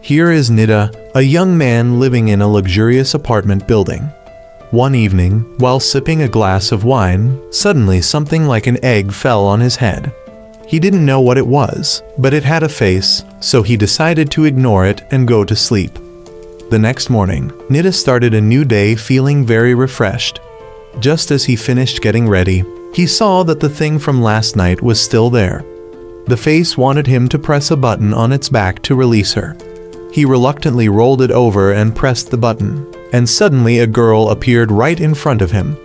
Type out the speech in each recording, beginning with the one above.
Here is Nida, a young man living in a luxurious apartment building. One evening, while sipping a glass of wine, suddenly something like an egg fell on his head. He didn't know what it was, but it had a face, so he decided to ignore it and go to sleep. The next morning, Nida started a new day feeling very refreshed. Just as he finished getting ready, he saw that the thing from last night was still there. The face wanted him to press a button on its back to release her. He reluctantly rolled it over and pressed the button, and suddenly a girl appeared right in front of him.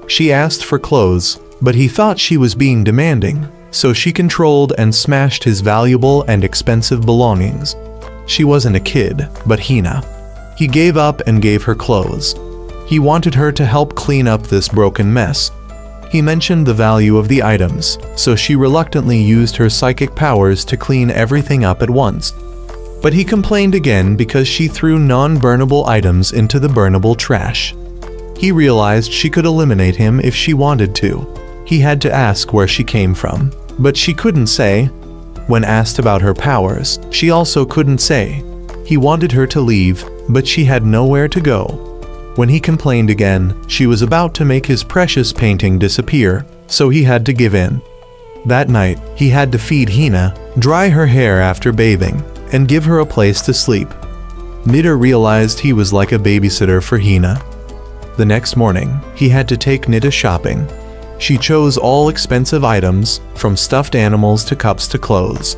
She asked for clothes, but he thought she was being demanding, so she controlled and smashed his valuable and expensive belongings. She wasn't a kid, but Hina. He gave up and gave her clothes. He wanted her to help clean up this broken mess. He mentioned the value of the items, so she reluctantly used her psychic powers to clean everything up at once. But he complained again because she threw non-burnable items into the burnable trash. He realized she could eliminate him if she wanted to. He had to ask where she came from, but she couldn't say. When asked about her powers, she also couldn't say. He wanted her to leave, but she had nowhere to go. When he complained again, she was about to make his precious painting disappear, so he had to give in. That night, he had to feed Hina, dry her hair after bathing, and give her a place to sleep. Nida realized he was like a babysitter for Hina. The next morning, he had to take Nida shopping. She chose all expensive items, from stuffed animals to cups to clothes.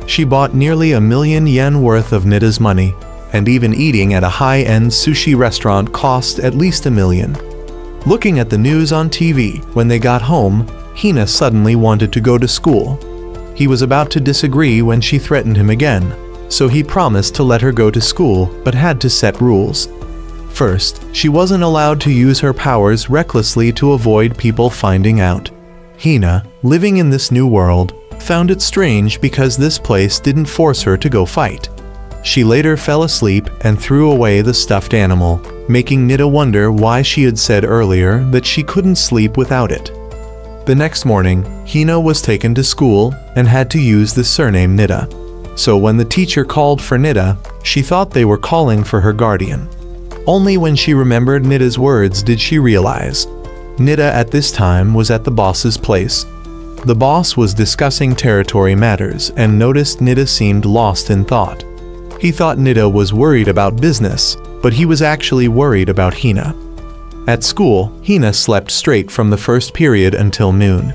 She bought nearly $1,000,000 worth of Nida's money, and even eating at a high-end sushi restaurant cost at least $1 million. Looking at the news on TV, when they got home, Hina suddenly wanted to go to school. He was about to disagree when she threatened him again, so he promised to let her go to school but had to set rules. First, she wasn't allowed to use her powers recklessly to avoid people finding out. Hina, living in this new world, found it strange because this place didn't force her to go fight. She later fell asleep and threw away the stuffed animal, making Nida wonder why she had said earlier that she couldn't sleep without it. The next morning, Hina was taken to school and had to use the surname Nida. So when the teacher called for Nida, she thought they were calling for her guardian. Only when she remembered Nida's words did she realize. Nida at this time was at the boss's place. The boss was discussing territory matters and noticed Nida seemed lost in thought. He thought Nida was worried about business, but he was actually worried about Hina. At school, Hina slept straight from the first period until noon.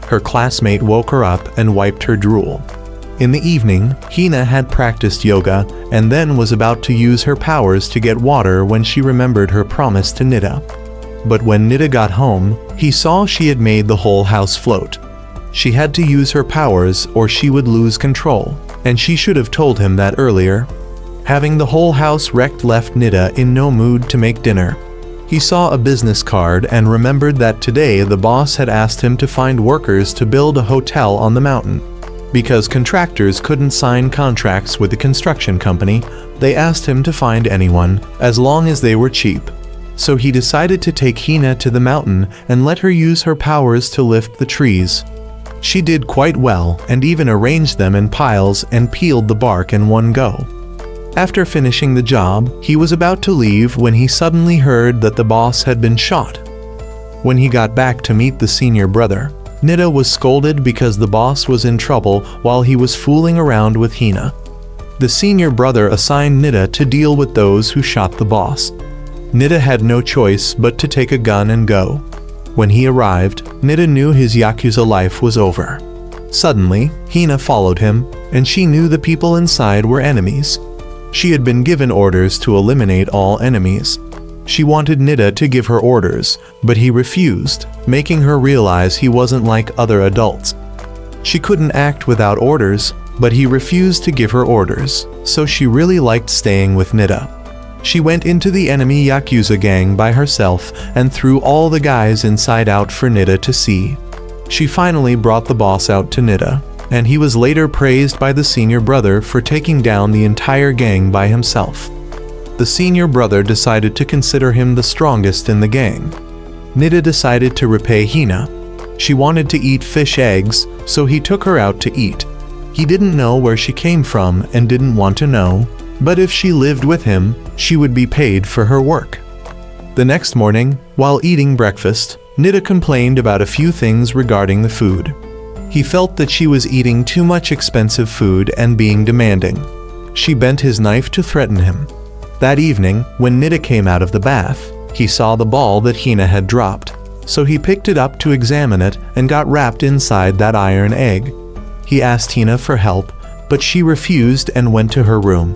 Her classmate woke her up and wiped her drool. In the evening, Hina had practiced yoga and then was about to use her powers to get water when she remembered her promise to Nida. But when Nida got home, he saw she had made the whole house float. She had to use her powers or she would lose control, and she should have told him that earlier. Having the whole house wrecked left Nida in no mood to make dinner. He saw a business card and remembered that today the boss had asked him to find workers to build a hotel on the mountain. Because contractors couldn't sign contracts with the construction company, they asked him to find anyone, as long as they were cheap. So he decided to take Hina to the mountain and let her use her powers to lift the trees. She did quite well and even arranged them in piles and peeled the bark in one go. After finishing the job, he was about to leave when he suddenly heard that the boss had been shot. When he got back to meet the senior brother, Nida was scolded because the boss was in trouble while he was fooling around with Hina. The senior brother assigned Nida to deal with those who shot the boss. Nida had no choice but to take a gun and go. When he arrived, Nida knew his Yakuza life was over. Suddenly, Hina followed him, and she knew the people inside were enemies. She had been given orders to eliminate all enemies. She wanted Nida to give her orders, but he refused, making her realize he wasn't like other adults. She couldn't act without orders, but he refused to give her orders, so she really liked staying with Nida. She went into the enemy Yakuza gang by herself and threw all the guys inside out for Nida to see. She finally brought the boss out to Nida, and he was later praised by the senior brother for taking down the entire gang by himself. The senior brother decided to consider him the strongest in the gang. Nida decided to repay Hina. She wanted to eat fish eggs, so he took her out to eat. He didn't know where she came from and didn't want to know. but if she lived with him, she would be paid for her work. The next morning, while eating breakfast, Nida complained about a few things regarding the food. He felt that she was eating too much expensive food and being demanding. She bent his knife to threaten him. That evening, when Nida came out of the bath, he saw the ball that Hina had dropped, so he picked it up to examine it and got wrapped inside that iron egg. He asked Hina for help, but she refused and went to her room.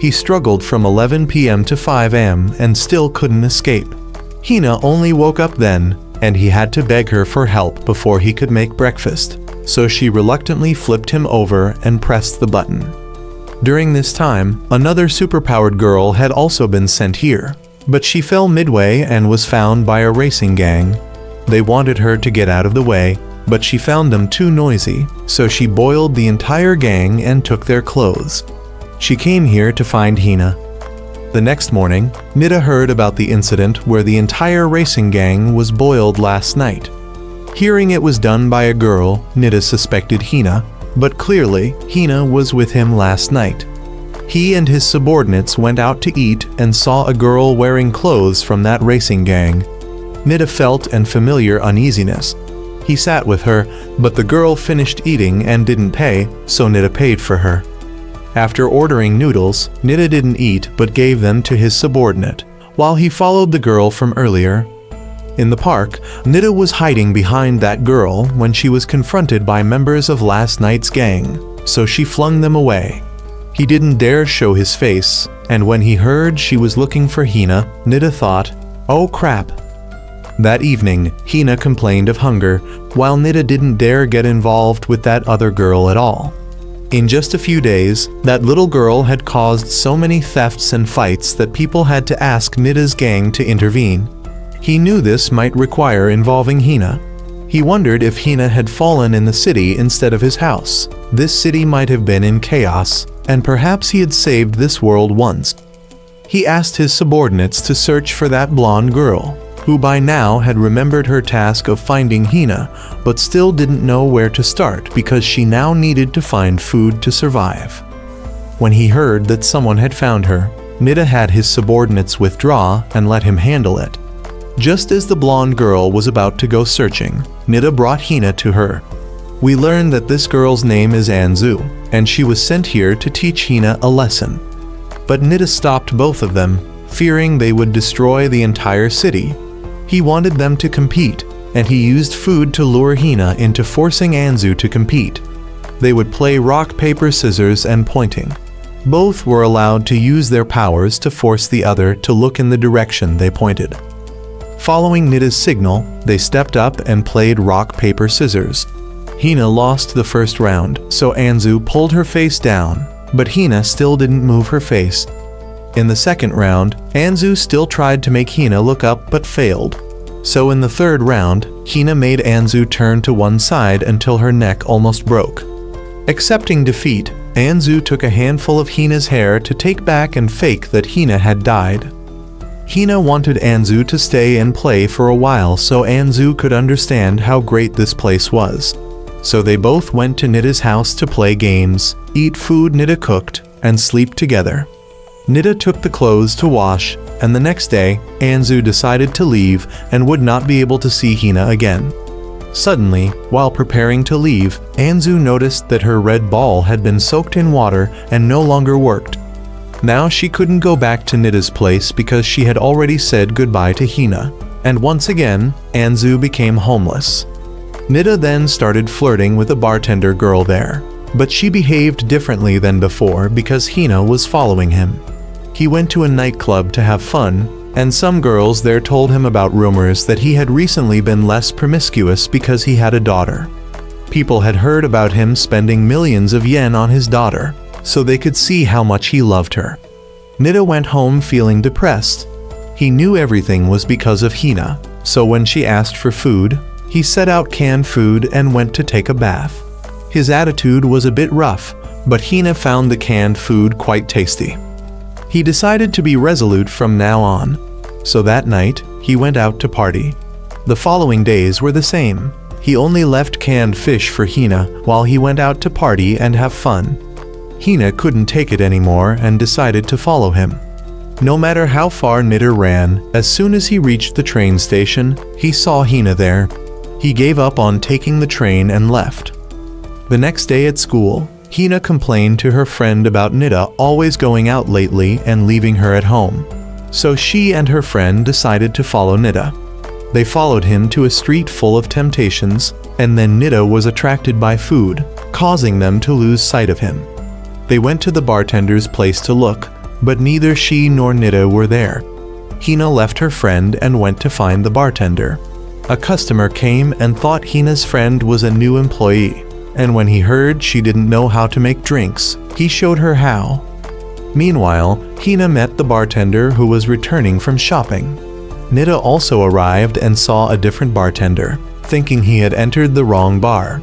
He struggled from 11 p.m. to 5 a.m. and still couldn't escape. Hina only woke up then, and he had to beg her for help before he could make breakfast, so she reluctantly flipped him over and pressed the button. During this time, another superpowered girl had also been sent here, but she fell midway and was found by a racing gang. They wanted her to get out of the way, but she found them too noisy, so she boiled the entire gang and took their clothes. She came here to find Hina. The next morning, Nida heard about the incident where the entire racing gang was boiled last night. Hearing it was done by a girl, Nida suspected Hina, but clearly Hina was with him last night. He and his subordinates went out to eat and saw a girl wearing clothes from that racing gang. Nida felt an familiar uneasiness. He sat with her, but the girl finished eating and didn't pay, so Nida paid for her. After ordering noodles, Nida didn't eat but gave them to his subordinate, while he followed the girl from earlier. In the park, Nida was hiding behind that girl when she was confronted by members of last night's gang, so she flung them away. He didn't dare show his face, and when he heard she was looking for Hina, Nida thought, "Oh crap." That evening, Hina complained of hunger, while Nida didn't dare get involved with that other girl at all. In just a few days, that little girl had caused so many thefts and fights that people had to ask Nida's gang to intervene. He knew this might require involving Hina. He wondered if Hina had fallen in the city instead of his house. This city might have been in chaos, and perhaps he had saved this world once. He asked his subordinates to search for that blonde girl, who by now had remembered her task of finding Hina, but still didn't know where to start because she now needed to find food to survive. When he heard that someone had found her, Nida had his subordinates withdraw and let him handle it. Just as the blonde girl was about to go searching, Nida brought Hina to her. We learned that this girl's name is Anzu, and she was sent here to teach Hina a lesson. But Nida stopped both of them, fearing they would destroy the entire city. He wanted them to compete, and he used food to lure Hina into forcing Anzu to compete. They would play rock, paper, scissors, and pointing. Both were allowed to use their powers to force the other to look in the direction they pointed. Following Nida's signal, they stepped up and played rock, paper, scissors. Hina lost the first round, so Anzu pulled her face down, but Hina still didn't move her face. In the second round, Anzu still tried to make Hina look up but failed. So in the third round, Hina made Anzu turn to one side until her neck almost broke. Accepting defeat, Anzu took a handful of Hina's hair to take back and fake that Hina had died. Hina wanted Anzu to stay and play for a while so Anzu could understand how great this place was. So they both went to Nida's house to play games, eat food Nida cooked, and sleep together. Nida took the clothes to wash, and the next day, Anzu decided to leave and would not be able to see Hina again. Suddenly, while preparing to leave, Anzu noticed that her red ball had been soaked in water and no longer worked. Now she couldn't go back to Nida's place because she had already said goodbye to Hina, and once again, Anzu became homeless. Nida then started flirting with a bartender girl there, but she behaved differently than before because Hina was following him. He went to a nightclub to have fun, and some girls there told him about rumors that he had recently been less promiscuous because he had a daughter. People had heard about him spending millions of yen on his daughter, so they could see how much he loved her. Nida went home feeling depressed. He knew everything was because of Hina, so when she asked for food, he set out canned food and went to take a bath. His attitude was a bit rough, but Hina found the canned food quite tasty. He decided to be resolute from now on, so that night he went out to party. The following days were the same. He only left canned fish for Hina while he went out to party and have fun. Hina couldn't take it anymore and decided to follow him. No matter how far Nida ran, as soon as he reached the train station, he saw Hina there. He gave up on taking the train and left. The next day at school, Hina complained to her friend about Nida always going out lately and leaving her at home. So she and her friend decided to follow Nida. They followed him to a street full of temptations, and then Nida was attracted by food, causing them to lose sight of him. They went to the bartender's place to look, but neither she nor Nida were there. Hina left her friend and went to find the bartender. A customer came and thought Hina's friend was a new employee, and when he heard she didn't know how to make drinks, he showed her how. Meanwhile, Hina met the bartender who was returning from shopping. Nida also arrived and saw a different bartender, thinking he had entered the wrong bar.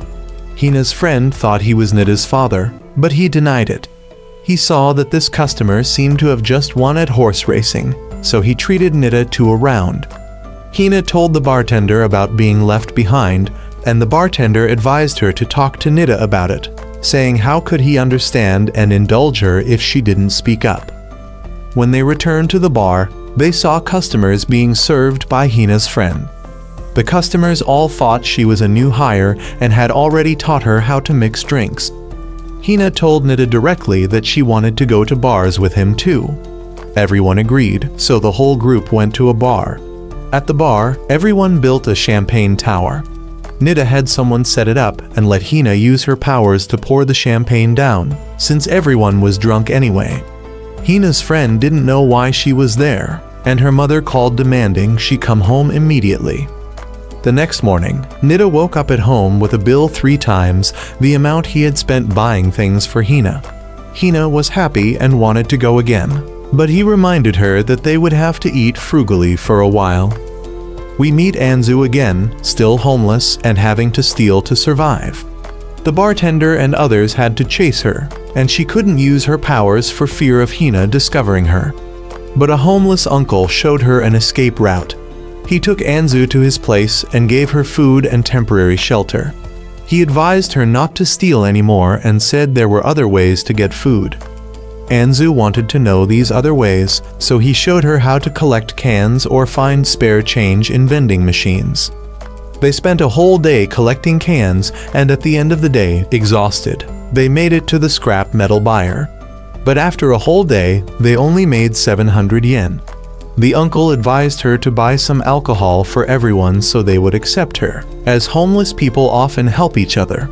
Hina's friend thought he was Nida's father, but he denied it. He saw that this customer seemed to have just won at horse racing, so he treated Nida to a round. Hina told the bartender about being left behind, and the bartender advised her to talk to Nida about it, saying how could he understand and indulge her if she didn't speak up. When they returned to the bar, they saw customers being served by Hina's friend. The customers all thought she was a new hire and had already taught her how to mix drinks. Hina told Nida directly that she wanted to go to bars with him too. Everyone agreed, so the whole group went to a bar. At the bar, everyone built a champagne tower. Nida had someone set it up and let Hina use her powers to pour the champagne down, since everyone was drunk anyway. Hina's friend didn't know why she was there, and her mother called demanding she come home immediately. The next morning, Nida woke up at home with a bill 3 times the amount he had spent buying things for Hina. Hina was happy and wanted to go again, but he reminded her that they would have to eat frugally for a while. We meet Anzu again, still homeless and having to steal to survive. The bartender and others had to chase her, and she couldn't use her powers for fear of Hina discovering her. But a homeless uncle showed her an escape route. He took Anzu to his place and gave her food and temporary shelter. He advised her not to steal anymore and said there were other ways to get food. Anzu wanted to know these other ways, so he showed her how to collect cans or find spare change in vending machines. They spent a whole day collecting cans, and at the end of the day, exhausted, they made it to the scrap metal buyer. But after a whole day, they only made 700 yen. The uncle advised her to buy some alcohol for everyone so they would accept her, as homeless people often help each other.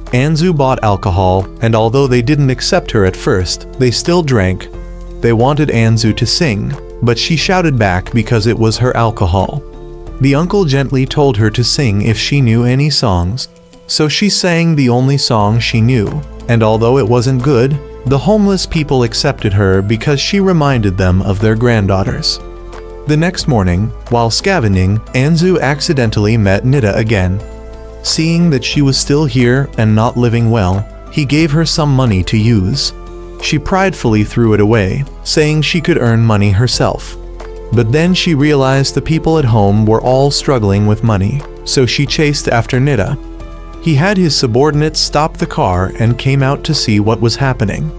Anzu bought alcohol, and although they didn't accept her at first, they still drank. They wanted Anzu to sing, but she shouted back because it was her alcohol. The uncle gently told her to sing if she knew any songs, so she sang the only song she knew, and although it wasn't good, the homeless people accepted her because she reminded them of their granddaughters. The next morning, while scavenging, Anzu accidentally met Nida again. Seeing that she was still here and not living well, he gave her some money to use. She pridefully threw it away, saying she could earn money herself. But then she realized the people at home were all struggling with money, so she chased after Nida. He had his subordinates stop the car and came out to see what was happening.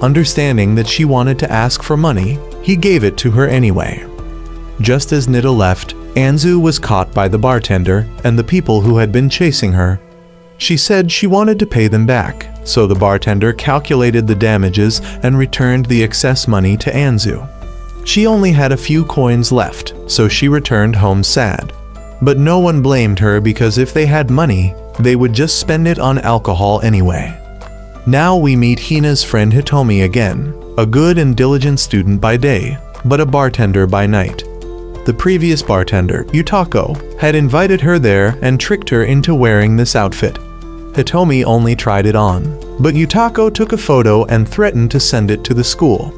Understanding that she wanted to ask for money, he gave it to her anyway. Just as Nida left, Anzu was caught by the bartender and the people who had been chasing her. She said she wanted to pay them back, so the bartender calculated the damages and returned the excess money to Anzu. She only had a few coins left, so she returned home sad. But no one blamed her because if they had money, they would just spend it on alcohol anyway. Now we meet Hina's friend Hitomi again, a good and diligent student by day, but a bartender by night. The previous bartender, Yutako, had invited her there and tricked her into wearing this outfit. Hitomi only tried it on, but Yutako took a photo and threatened to send it to the school.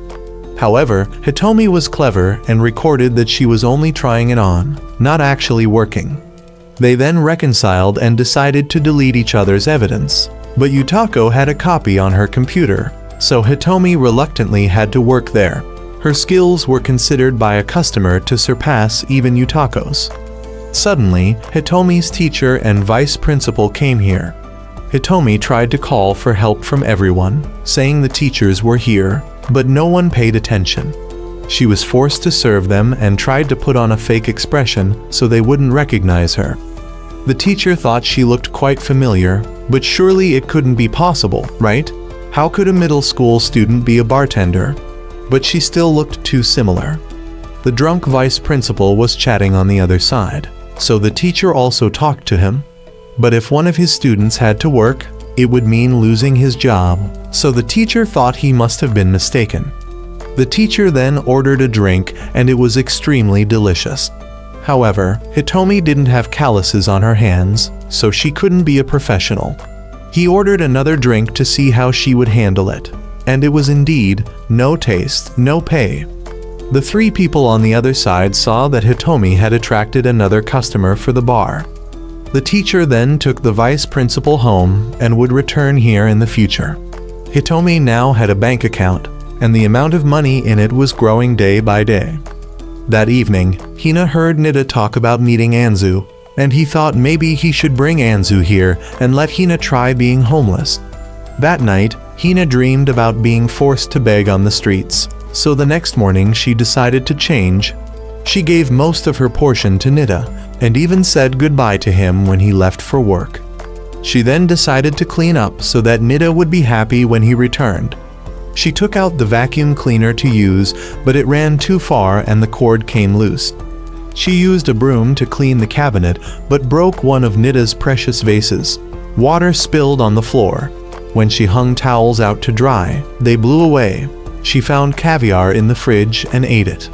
However, Hitomi was clever and recorded that she was only trying it on, not actually working. They then reconciled and decided to delete each other's evidence, but Yutako had a copy on her computer, so Hitomi reluctantly had to work there. Her skills were considered by a customer to surpass even Yutako's. Suddenly, Hitomi's teacher and vice principal came here. Hitomi tried to call for help from everyone, saying the teachers were here, but no one paid attention. She was forced to serve them and tried to put on a fake expression so they wouldn't recognize her. The teacher thought she looked quite familiar, but surely it couldn't be possible, right? How could a middle school student be a bartender? But she still looked too similar. The drunk vice principal was chatting on the other side, so the teacher also talked to him. But if one of his students had to work, it would mean losing his job, so the teacher thought he must have been mistaken. The teacher then ordered a drink, and it was extremely delicious. However, Hitomi didn't have calluses on her hands, so she couldn't be a professional. He ordered another drink to see how she would handle it, and it was indeed no taste, no pay. The three people on the other side saw that Hitomi had attracted another customer for the bar. The teacher then took the vice principal home and would return here in the future. Hitomi now had a bank account, and the amount of money in it was growing day by day. That evening, Hina heard Nida talk about meeting Anzu, and he thought maybe he should bring Anzu here and let Hina try being homeless. That night, Hina dreamed about being forced to beg on the streets, so the next morning she decided to change. She gave most of her portion to Nida, and even said goodbye to him when he left for work. She then decided to clean up so that Nida would be happy when he returned. She took out the vacuum cleaner to use, but it ran too far and the cord came loose. She used a broom to clean the cabinet, but broke one of Nida's precious vases. Water spilled on the floor. When she hung towels out to dry, they blew away. She found caviar in the fridge and ate it.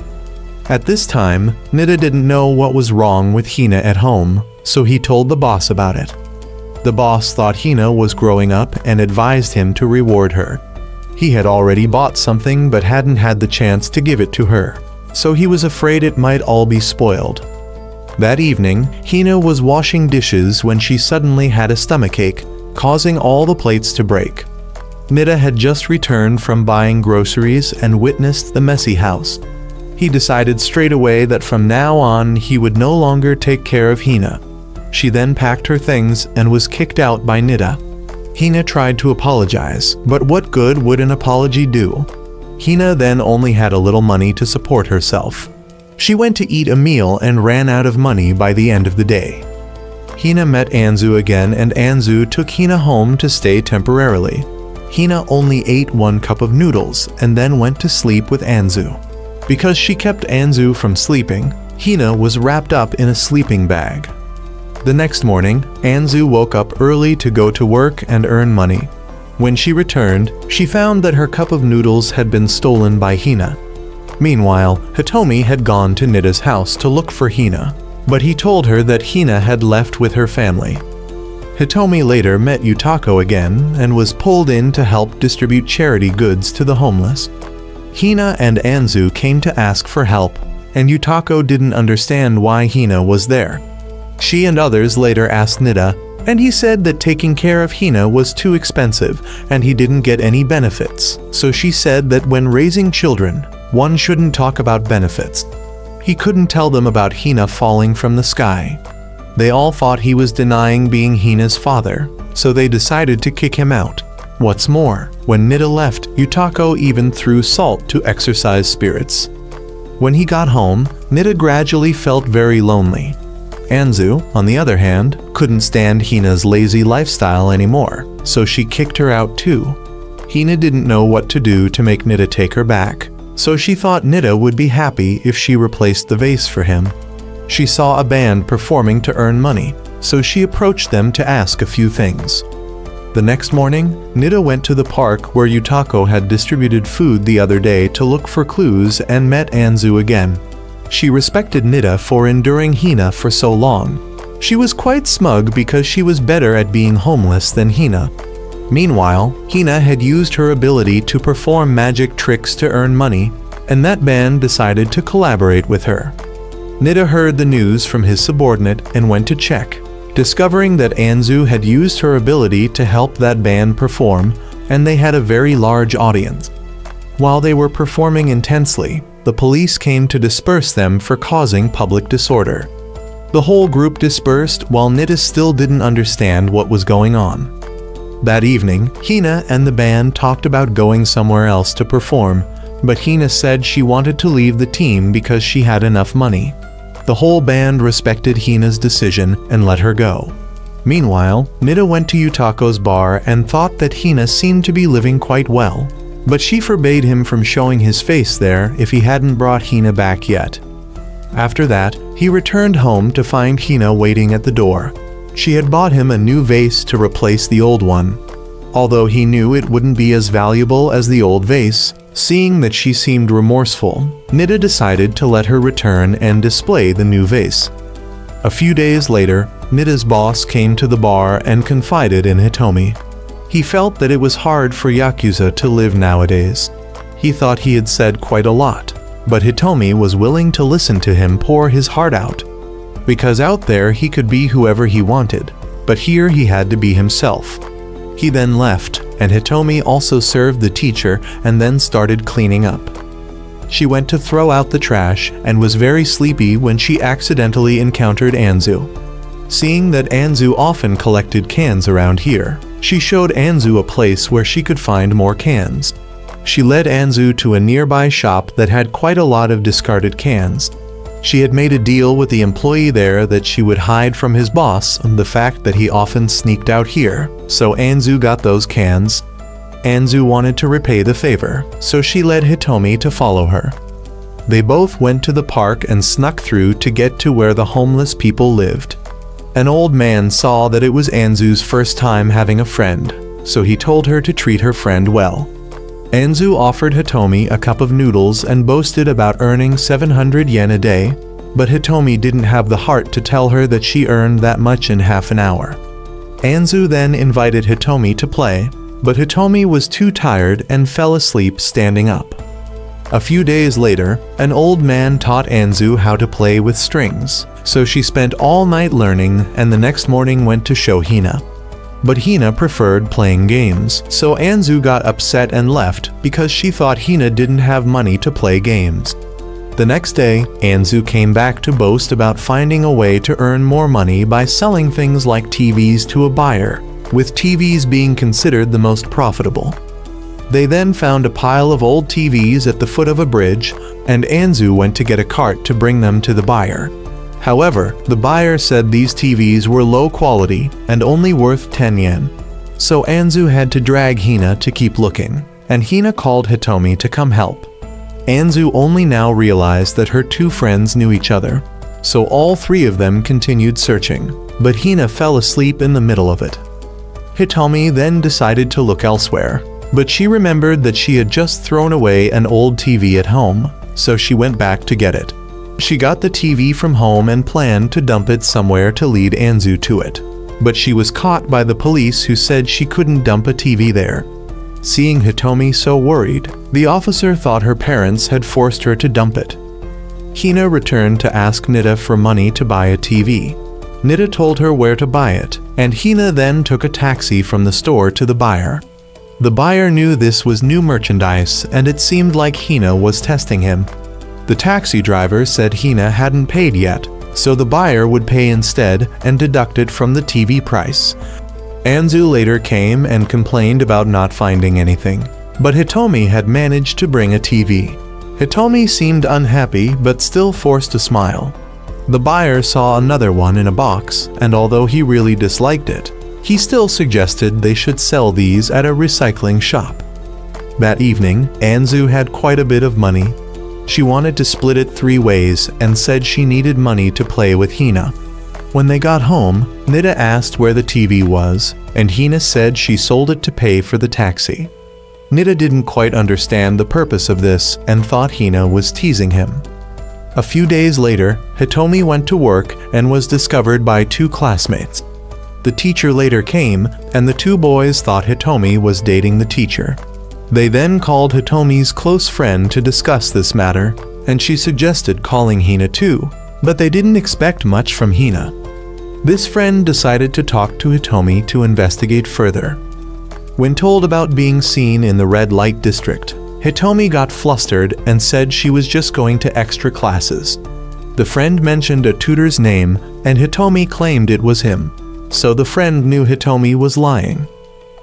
At this time, Nida didn't know what was wrong with Hina at home, so he told the boss about it. The boss thought Hina was growing up and advised him to reward her. He had already bought something but hadn't had the chance to give it to her, so he was afraid it might all be spoiled. That evening, Hina was washing dishes when she suddenly had a stomachache, causing all the plates to break. Nida had just returned from buying groceries and witnessed the messy house. He decided straight away that from now on he would no longer take care of Hina. She then packed her things and was kicked out by Nida. Hina tried to apologize, but what good would an apology do? Hina then only had a little money to support herself. She went to eat a meal and ran out of money by the end of the day. Hina met Anzu again, and Anzu took Hina home to stay temporarily. Hina only ate 1 cup of noodles and then went to sleep with Anzu. Because she kept Anzu from sleeping, Hina was wrapped up in a sleeping bag. The next morning, Anzu woke up early to go to work and earn money. When she returned, she found that her cup of noodles had been stolen by Hina. Meanwhile, Hitomi had gone to Nida's house to look for Hina, but he told her that Hina had left with her family. Hitomi later met Yutako again and was pulled in to help distribute charity goods to the homeless. Hina and Anzu came to ask for help, and Yutako didn't understand why Hina was there. She and others later asked Nida, and he said that taking care of Hina was too expensive and he didn't get any benefits. So she said that when raising children, one shouldn't talk about benefits. He couldn't tell them about Hina falling from the sky. They all thought he was denying being Hina's father, so they decided to kick him out. What's more, when Nida left, Yutako even threw salt to exorcise spirits. When he got home, Nida gradually felt very lonely. Anzu, on the other hand, couldn't stand Hina's lazy lifestyle anymore, so she kicked her out too. Hina didn't know what to do to make Nida take her back, so she thought Nida would be happy if she replaced the vase for him. She saw a band performing to earn money, so she approached them to ask a few things. The next morning, Nida went to the park where Yutako had distributed food the other day to look for clues and met Anzu again. She respected Nida for enduring Hina for so long. She was quite smug because she was better at being homeless than Hina. Meanwhile, Hina had used her ability to perform magic tricks to earn money, and that band decided to collaborate with her. Nida heard the news from his subordinate and went to check, discovering that Anzu had used her ability to help that band perform, and they had a very large audience. While they were performing intensely, the police came to disperse them for causing public disorder. The whole group dispersed while Nida still didn't understand what was going on. That evening, Hina and the band talked about going somewhere else to perform, but Hina said she wanted to leave the team because she had enough money. The whole band respected Hina's decision and let her go. Meanwhile, Nida went to Yutako's bar and thought that Hina seemed to be living quite well, but she forbade him from showing his face there if he hadn't brought Hina back yet. After that, he returned home to find Hina waiting at the door. She had bought him a new vase to replace the old one. Although he knew it wouldn't be as valuable as the old vase, seeing that she seemed remorseful, Nida decided to let her return and display the new vase. A few days later, Nida's boss came to the bar and confided in Hitomi. He felt that it was hard for Yakuza to live nowadays. He thought he had said quite a lot, but Hitomi was willing to listen to him pour his heart out. Because out there he could be whoever he wanted, but here he had to be himself. He then left, and Hitomi also served the teacher and then started cleaning up. She went to throw out the trash and was very sleepy when she accidentally encountered Anzu. Seeing that Anzu often collected cans around here, she showed Anzu a place where she could find more cans. She led Anzu to a nearby shop that had quite a lot of discarded cans. She had made a deal with the employee there that she would hide from his boss the fact that he often sneaked out here, so Anzu got those cans. Anzu wanted to repay the favor, so she led Hitomi to follow her. They both went to the park and snuck through to get to where the homeless people lived. An old man saw that it was Anzu's first time having a friend, so he told her to treat her friend well. Anzu offered Hitomi a cup of noodles and boasted about earning 700 yen a day, but Hitomi didn't have the heart to tell her that she earned that much in half an hour. Anzu then invited Hitomi to play, but Hitomi was too tired and fell asleep standing up. A few days later, an old man taught Anzu how to play with strings, so she spent all night learning and the next morning went to show Hina. But Hina preferred playing games, so Anzu got upset and left because she thought Hina didn't have money to play games. The next day, Anzu came back to boast about finding a way to earn more money by selling things like TVs to a buyer, with TVs being considered the most profitable. They then found a pile of old TVs at the foot of a bridge, and Anzu went to get a cart to bring them to the buyer. However, the buyer said these TVs were low quality and only worth 10 yen. So Anzu had to drag Hina to keep looking, and Hina called Hitomi to come help. Anzu only now realized that her two friends knew each other, so all three of them continued searching, but Hina fell asleep in the middle of it. Hitomi then decided to look elsewhere, but she remembered that she had just thrown away an old TV at home, so she went back to get it. She got the TV from home and planned to dump it somewhere to lead Anzu to it, but she was caught by the police who said she couldn't dump a TV there. Seeing Hitomi so worried, the officer thought her parents had forced her to dump it. Hina returned to ask Nida for money to buy a TV. Nida told her where to buy it, and Hina then took a taxi from the store to the buyer. The buyer knew this was new merchandise, and it seemed like Hina was testing him. The taxi driver said Hina hadn't paid yet, so the buyer would pay instead and deduct it from the TV price. Anzu later came and complained about not finding anything, but Hitomi had managed to bring a TV. Hitomi seemed unhappy but still forced a smile. The buyer saw another one in a box, and although he really disliked it, he still suggested they should sell these at a recycling shop. That evening, Anzu had quite a bit of money. She wanted to split it 3 ways and said she needed money to play with Hina. When they got home, Nida asked where the TV was, and Hina said she sold it to pay for the taxi. Nida didn't quite understand the purpose of this and thought Hina was teasing him. A few days later, Hitomi went to work and was discovered by 2 classmates. The teacher later came, and the 2 boys thought Hitomi was dating the teacher. They then called Hitomi's close friend to discuss this matter, and she suggested calling Hina too, but they didn't expect much from Hina. This friend decided to talk to Hitomi to investigate further. When told about being seen in the red light district, Hitomi got flustered and said she was just going to extra classes. The friend mentioned a tutor's name, and Hitomi claimed it was him, so the friend knew Hitomi was lying.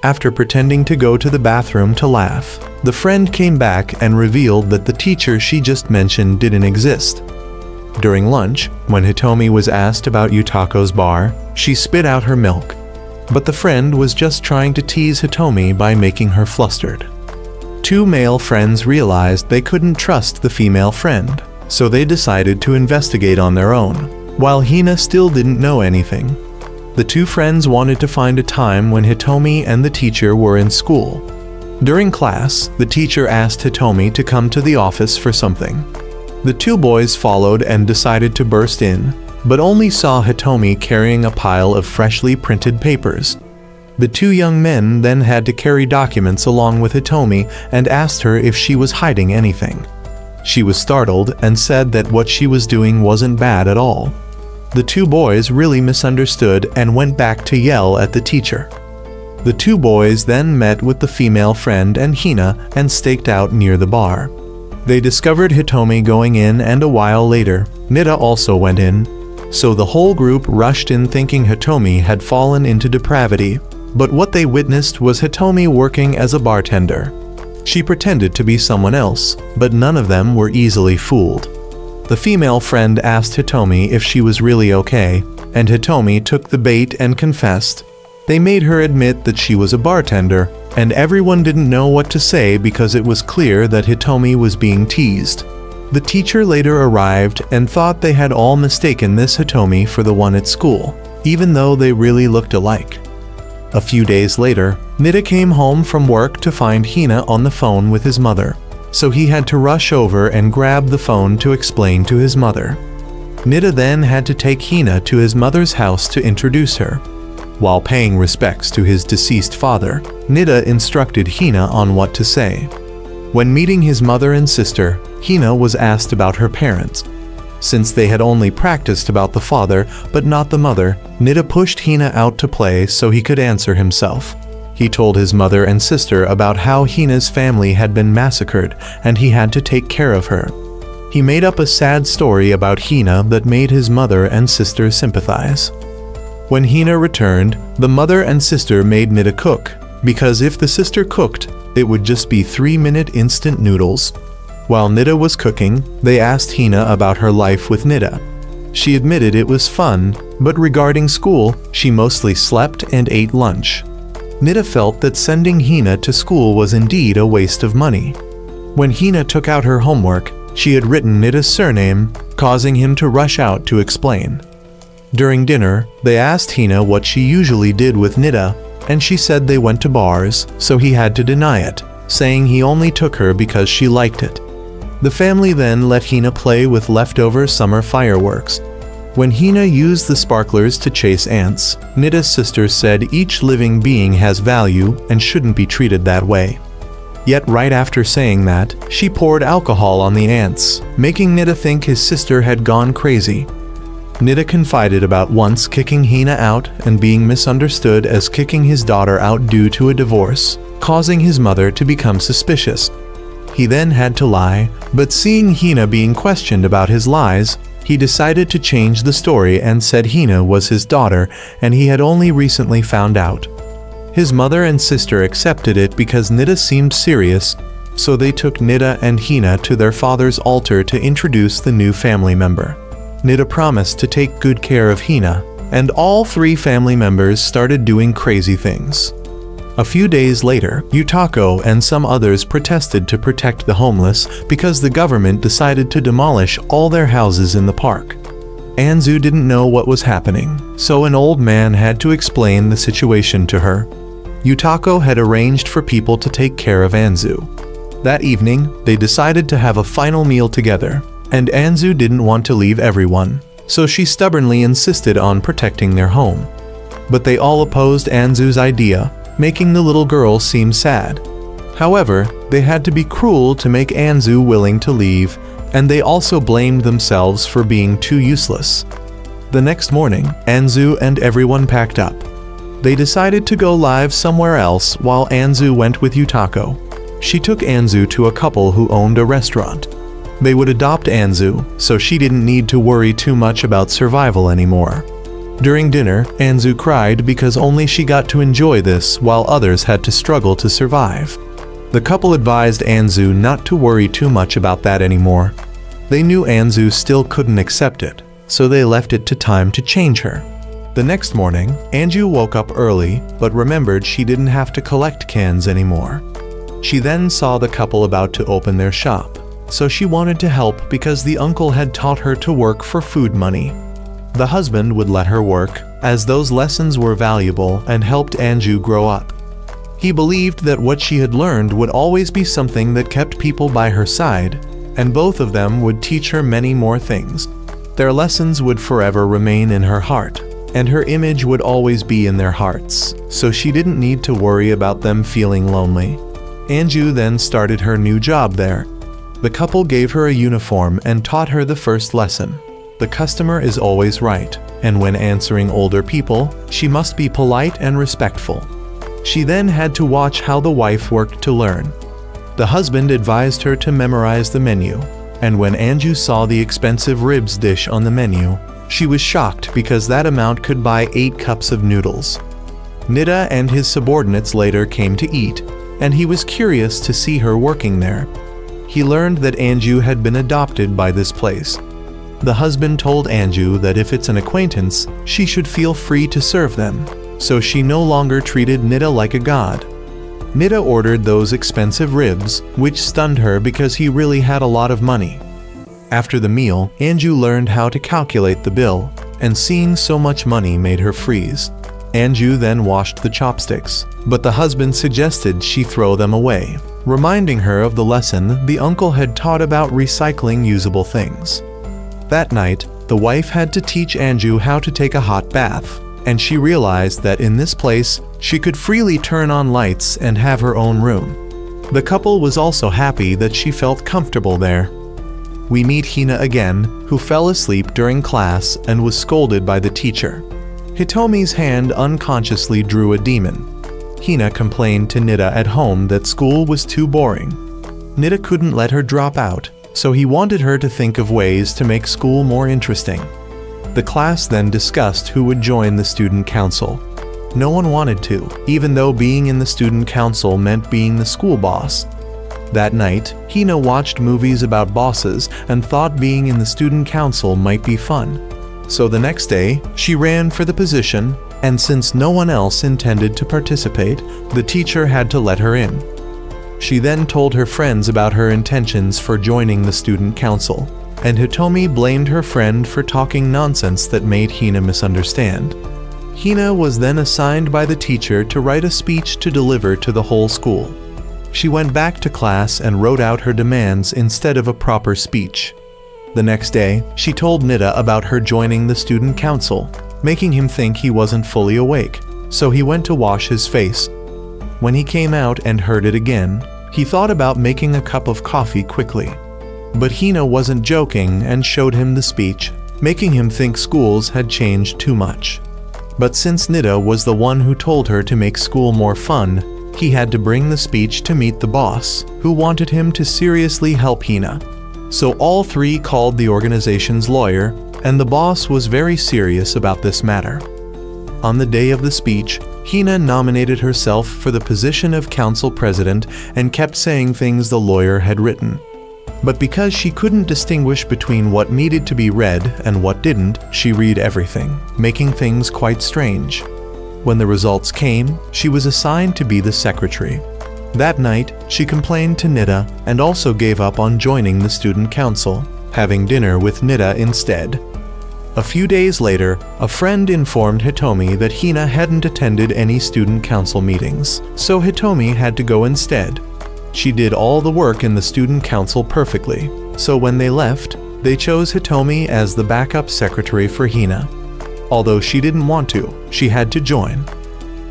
After pretending to go to the bathroom to laugh, the friend came back and revealed that the teacher she just mentioned didn't exist. During lunch, when Hitomi was asked about Yutako's bar, she spit out her milk. But the friend was just trying to tease Hitomi by making her flustered. Two male friends realized they couldn't trust the female friend, so they decided to investigate on their own, while Hina still didn't know anything. The two friends wanted to find a time when Hitomi and the teacher were in school. During class, the teacher asked Hitomi to come to the office for something. The two boys followed and decided to burst in, but only saw Hitomi carrying a pile of freshly printed papers. The two young men then had to carry documents along with Hitomi and asked her if she was hiding anything. She was startled and said that what she was doing wasn't bad at all. The two boys really misunderstood and went back to yell at the teacher. The two boys then met with the female friend and Hina and staked out near the bar. They discovered Hitomi going in, and a while later, Nida also went in. So the whole group rushed in thinking Hitomi had fallen into depravity, but what they witnessed was Hitomi working as a bartender. She pretended to be someone else, but none of them were easily fooled. The female friend asked Hitomi if she was really okay, and Hitomi took the bait and confessed. They made her admit that she was a bartender, and everyone didn't know what to say because it was clear that Hitomi was being teased. The teacher later arrived and thought they had all mistaken this Hitomi for the one at school, even though they really looked alike. A few days later, Nida came home from work to find Hina on the phone with his mother, so he had to rush over and grab the phone to explain to his mother. Nida then had to take Hina to his mother's house to introduce her. While paying respects to his deceased father, Nida instructed Hina on what to say. When meeting his mother and sister, Hina was asked about her parents. Since they had only practiced about the father but not the mother, Nida pushed Hina out to play so he could answer himself. He told his mother and sister about how Hina's family had been massacred and he had to take care of her. He made up a sad story about Hina that made his mother and sister sympathize. When Hina returned, the mother and sister made Nida cook, because if the sister cooked, it would just be 3-minute instant noodles. While Nida was cooking, they asked Hina about her life with Nida. She admitted it was fun, but regarding school, she mostly slept and ate lunch. Nida felt that sending Hina to school was indeed a waste of money. When Hina took out her homework, she had written Nida's surname, causing him to rush out to explain. During dinner, they asked Hina what she usually did with Nida, and she said they went to bars, so he had to deny it, saying he only took her because she liked it. The family then let Hina play with leftover summer fireworks. When Hina used the sparklers to chase ants, Nida's sister said each living being has value and shouldn't be treated that way. Yet right after saying that, she poured alcohol on the ants, making Nida think his sister had gone crazy. Nida confided about once kicking Hina out and being misunderstood as kicking his daughter out due to a divorce, causing his mother to become suspicious. He then had to lie, but seeing Hina being questioned about his lies, he decided to change the story and said Hina was his daughter and he had only recently found out. His mother and sister accepted it because Nida seemed serious, so they took Nida and Hina to their father's altar to introduce the new family member. Nida promised to take good care of Hina, and all 3 family members started doing crazy things. A few days later, Yutako and some others protested to protect the homeless because the government decided to demolish all their houses in the park. Anzu didn't know what was happening, so an old man had to explain the situation to her. Yutako had arranged for people to take care of Anzu. That evening, they decided to have a final meal together, and Anzu didn't want to leave everyone, so she stubbornly insisted on protecting their home. But they all opposed Anzu's idea, making the little girl seem sad. However, they had to be cruel to make Anzu willing to leave, and they also blamed themselves for being too useless. The next morning, Anzu and everyone packed up. They decided to go live somewhere else while Anzu went with Yutako. She took Anzu to a couple who owned a restaurant. They would adopt Anzu, so she didn't need to worry too much about survival anymore. During dinner, Anzu cried because only she got to enjoy this while others had to struggle to survive. The couple advised Anzu not to worry too much about that anymore. They knew Anzu still couldn't accept it, so they left it to time to change her. The next morning, Anju woke up early but remembered she didn't have to collect cans anymore. She then saw the couple about to open their shop, so she wanted to help because the uncle had taught her to work for food money. The husband would let her work, as those lessons were valuable and helped Anju grow up. He believed that what she had learned would always be something that kept people by her side, and both of them would teach her many more things. Their lessons would forever remain in her heart, and her image would always be in their hearts, so she didn't need to worry about them feeling lonely. Anju then started her new job there. The couple gave her a uniform and taught her the first lesson. The customer is always right, and when answering older people, she must be polite and respectful. She then had to watch how the wife worked to learn. The husband advised her to memorize the menu, and when Anju saw the expensive ribs dish on the menu, she was shocked because that amount could buy 8 cups of noodles. Nida and his subordinates later came to eat, and he was curious to see her working there. He learned that Anju had been adopted by this place. The husband told Anju that if it's an acquaintance, she should feel free to serve them, so she no longer treated Nida like a god. Nida ordered those expensive ribs, which stunned her because he really had a lot of money. After the meal, Anju learned how to calculate the bill, and seeing so much money made her freeze. Anju then washed the chopsticks, but the husband suggested she throw them away, reminding her of the lesson the uncle had taught about recycling usable things. That night, the wife had to teach Anju how to take a hot bath, and she realized that in this place, she could freely turn on lights and have her own room. The couple was also happy that she felt comfortable there. We meet Hina again, who fell asleep during class and was scolded by the teacher. Hitomi's hand unconsciously drew a demon. Hina complained to Nida at home that school was too boring. Nida couldn't let her drop out, so he wanted her to think of ways to make school more interesting. The class then discussed who would join the student council. No one wanted to, even though being in the student council meant being the school boss. That night, Hina watched movies about bosses and thought being in the student council might be fun. So the next day, she ran for the position, and since no one else intended to participate, the teacher had to let her in. She then told her friends about her intentions for joining the student council, and Hitomi blamed her friend for talking nonsense that made Hina misunderstand. Hina was then assigned by the teacher to write a speech to deliver to the whole school. She went back to class and wrote out her demands instead of a proper speech. The next day, she told Nida about her joining the student council, making him think he wasn't fully awake, so he went to wash his face. When he came out and heard it again, he thought about making a cup of coffee quickly. But Hina wasn't joking and showed him the speech, making him think schools had changed too much. But since Nida was the one who told her to make school more fun, he had to bring the speech to meet the boss, who wanted him to seriously help Hina. So all three called the organization's lawyer, and the boss was very serious about this matter. On the day of the speech, Hina nominated herself for the position of council president and kept saying things the lawyer had written. But because she couldn't distinguish between what needed to be read and what didn't, she read everything, making things quite strange. When the results came, she was assigned to be the secretary. That night, she complained to Nida and also gave up on joining the student council, having dinner with Nida instead. A few days later, a friend informed Hitomi that Hina hadn't attended any student council meetings, so Hitomi had to go instead. She did all the work in the student council perfectly, so when they left, they chose Hitomi as the backup secretary for Hina. Although she didn't want to, she had to join.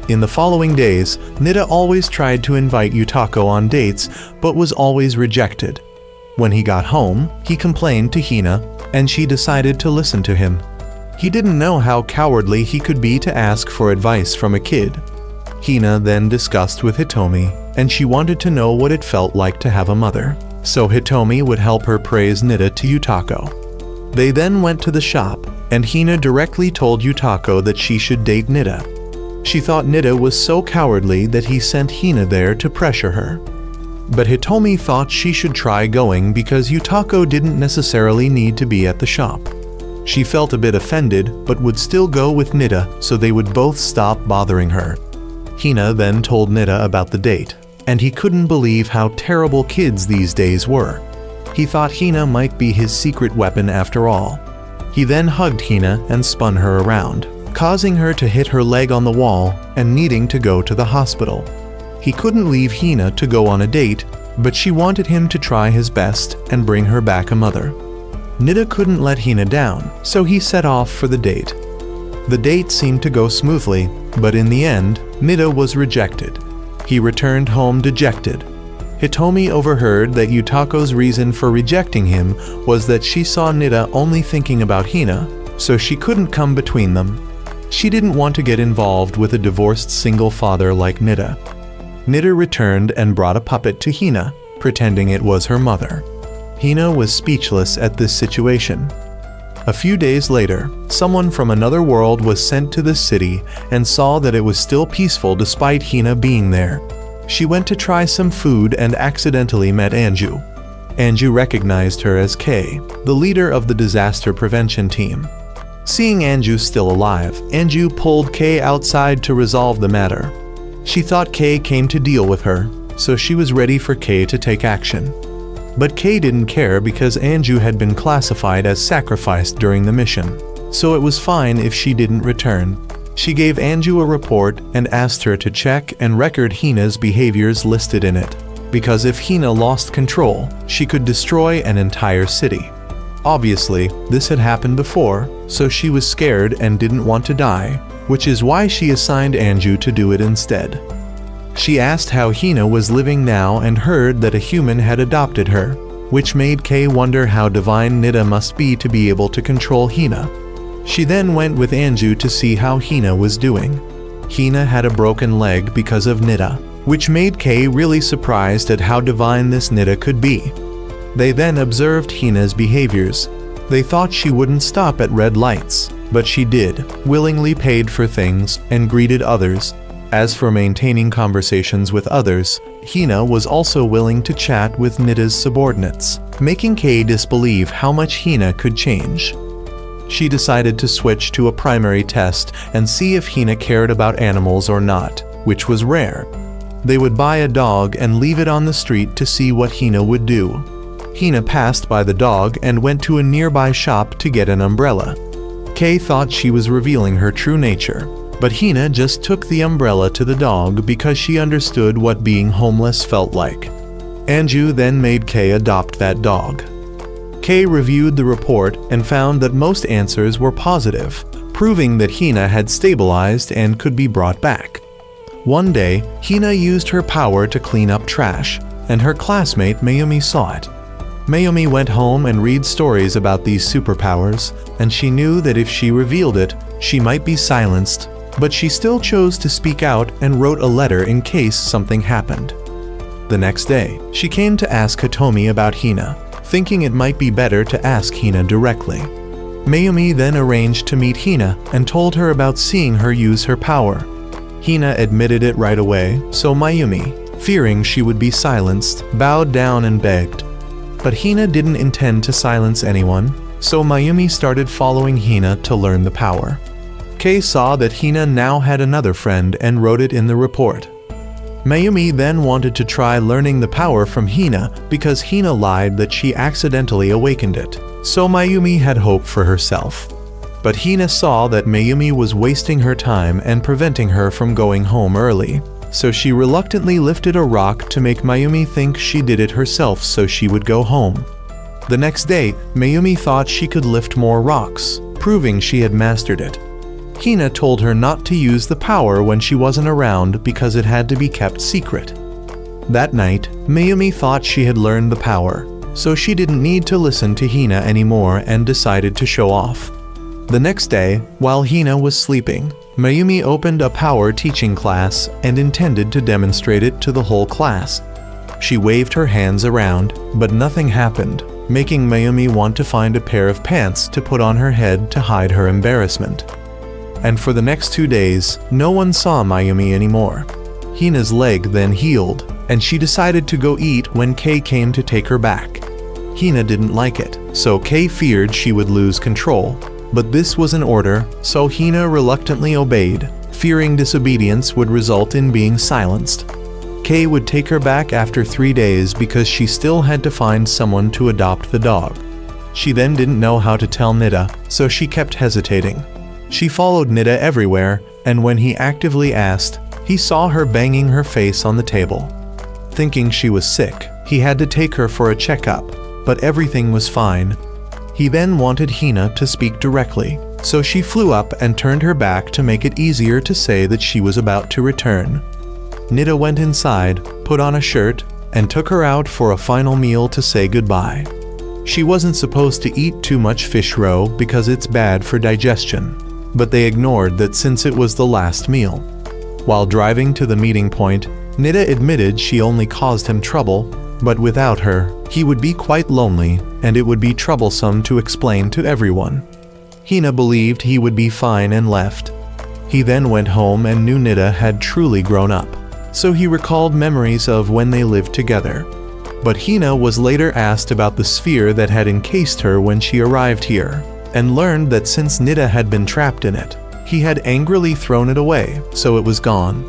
In the following days, Nida always tried to invite Yutako on dates, but was always rejected. When he got home, he complained to Hina, and she decided to listen to him. He didn't know how cowardly he could be to ask for advice from a kid. Hina then discussed with Hitomi, and she wanted to know what it felt like to have a mother, so Hitomi would help her praise Nida to Yutako. They then went to the shop, and Hina directly told Yutako that she should date Nida. She thought Nida was so cowardly that he sent Hina there to pressure her. But Hitomi thought she should try going because Yutako didn't necessarily need to be at the shop. She felt a bit offended but would still go with Nida so they would both stop bothering her. Hina then told Nida about the date, and he couldn't believe how terrible kids these days were. He thought Hina might be his secret weapon after all. He then hugged Hina and spun her around, causing her to hit her leg on the wall and needing to go to the hospital. He couldn't leave Hina to go on a date, but she wanted him to try his best and bring her back a mother. Nida couldn't let Hina down, so he set off for the date. The date seemed to go smoothly, but in the end, Nida was rejected. He returned home dejected. Hitomi overheard that Yutako's reason for rejecting him was that she saw Nida only thinking about Hina, so she couldn't come between them. She didn't want to get involved with a divorced single father like Nida. Nida returned and brought a puppet to Hina, pretending it was her mother. Hina was speechless at this situation. A few days later, someone from another world was sent to the city and saw that it was still peaceful despite Hina being there. She went to try some food and accidentally met Anju. Anju recognized her as Kei, the leader of the disaster prevention team. Seeing Anju still alive, Anju pulled Kei outside to resolve the matter. She thought Kei came to deal with her, so she was ready for Kei to take action. But Kei didn't care because Anju had been classified as sacrificed during the mission, so it was fine if she didn't return. She gave Anju a report and asked her to check and record Hina's behaviors listed in it, because if Hina lost control, she could destroy an entire city. Obviously, this had happened before, so she was scared and didn't want to die, which is why she assigned Anju to do it instead. She asked how Hina was living now and heard that a human had adopted her, which made Kei wonder how divine Nida must be able to control Hina. She then went with Anju to see how Hina was doing. Hina had a broken leg because of Nida, which made Kei really surprised at how divine this Nida could be. They then observed Hina's behaviors. They thought she wouldn't stop at red lights, but she did, willingly paid for things and greeted others. As for maintaining conversations with others, Hina was also willing to chat with Nida's subordinates, making Kei disbelieve how much Hina could change. She decided to switch to a primary test and see if Hina cared about animals or not, which was rare. They would buy a dog and leave it on the street to see what Hina would do. Hina passed by the dog and went to a nearby shop to get an umbrella. Kei thought she was revealing her true nature, but Hina just took the umbrella to the dog because she understood what being homeless felt like. Anju then made Kei adopt that dog. Kei reviewed the report and found that most answers were positive, proving that Hina had stabilized and could be brought back. One day, Hina used her power to clean up trash, and her classmate Mayumi saw it. Mayumi went home and read stories about these superpowers, and she knew that if she revealed it, she might be silenced, but she still chose to speak out and wrote a letter in case something happened. The next day, she came to ask Hitomi about Hina, thinking it might be better to ask Hina directly. Mayumi then arranged to meet Hina and told her about seeing her use her power. Hina admitted it right away, so Mayumi, fearing she would be silenced, bowed down and begged. But Hina didn't intend to silence anyone, so Mayumi started following Hina to learn the power. Kei saw that Hina now had another friend and wrote it in the report. Mayumi then wanted to try learning the power from Hina because Hina lied that she accidentally awakened it, so Mayumi had hope for herself. But Hina saw that Mayumi was wasting her time and preventing her from going home early, so she reluctantly lifted a rock to make Mayumi think she did it herself so she would go home. The next day, Mayumi thought she could lift more rocks, proving she had mastered it. Hina told her not to use the power when she wasn't around because it had to be kept secret. That night, Mayumi thought she had learned the power, so she didn't need to listen to Hina anymore and decided to show off. The next day, while Hina was sleeping, Mayumi opened a power teaching class and intended to demonstrate it to the whole class. She waved her hands around, but nothing happened, making Mayumi want to find a pair of pants to put on her head to hide her embarrassment. And for the next 2 days, no one saw Mayumi anymore. Hina's leg then healed, and she decided to go eat when Kei came to take her back. Hina didn't like it, so Kei feared she would lose control. But this was an order, so Hina reluctantly obeyed, fearing disobedience would result in being silenced. Kei would take her back after 3 days because she still had to find someone to adopt the dog. She then didn't know how to tell Nida, so she kept hesitating. She followed Nida everywhere, and when he actively asked, he saw her banging her face on the table. Thinking she was sick, he had to take her for a checkup, but everything was fine. He then wanted Hina to speak directly, so she flew up and turned her back to make it easier to say that she was about to return. Nida went inside, put on a shirt, and took her out for a final meal to say goodbye. She wasn't supposed to eat too much fish roe because it's bad for digestion, but they ignored that since it was the last meal. While driving to the meeting point, Nida admitted she only caused him trouble, but without her, he would be quite lonely, and it would be troublesome to explain to everyone. Hina believed he would be fine and left. He then went home and knew Nida had truly grown up, so he recalled memories of when they lived together. But Hina was later asked about the sphere that had encased her when she arrived here, and learned that since Nida had been trapped in it, he had angrily thrown it away, so it was gone.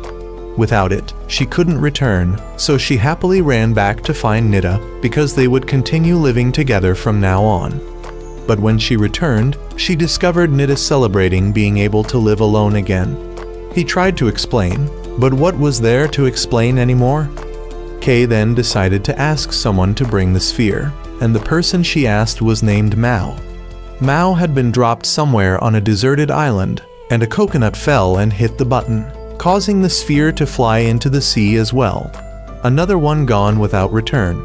Without it, she couldn't return, so she happily ran back to find Nida because they would continue living together from now on. But when she returned, she discovered Nida celebrating being able to live alone again. He tried to explain, but what was there to explain anymore? Kei then decided to ask someone to bring the sphere, and the person she asked was named Mao. Mao had been dropped somewhere on a deserted island, and a coconut fell and hit the button, causing the sphere to fly into the sea as well. Another one gone without return.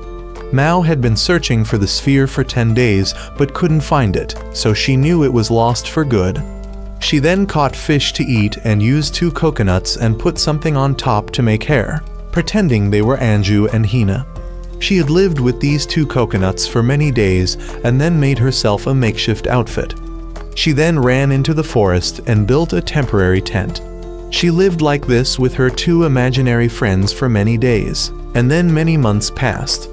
Mao had been searching for the sphere for 10 days but couldn't find it, so she knew it was lost for good. She then caught fish to eat and used 2 coconuts and put something on top to make hair, pretending they were Anju and Hina. She had lived with these 2 coconuts for many days and then made herself a makeshift outfit. She then ran into the forest and built a temporary tent. She lived like this with her 2 imaginary friends for many days, and then many months passed.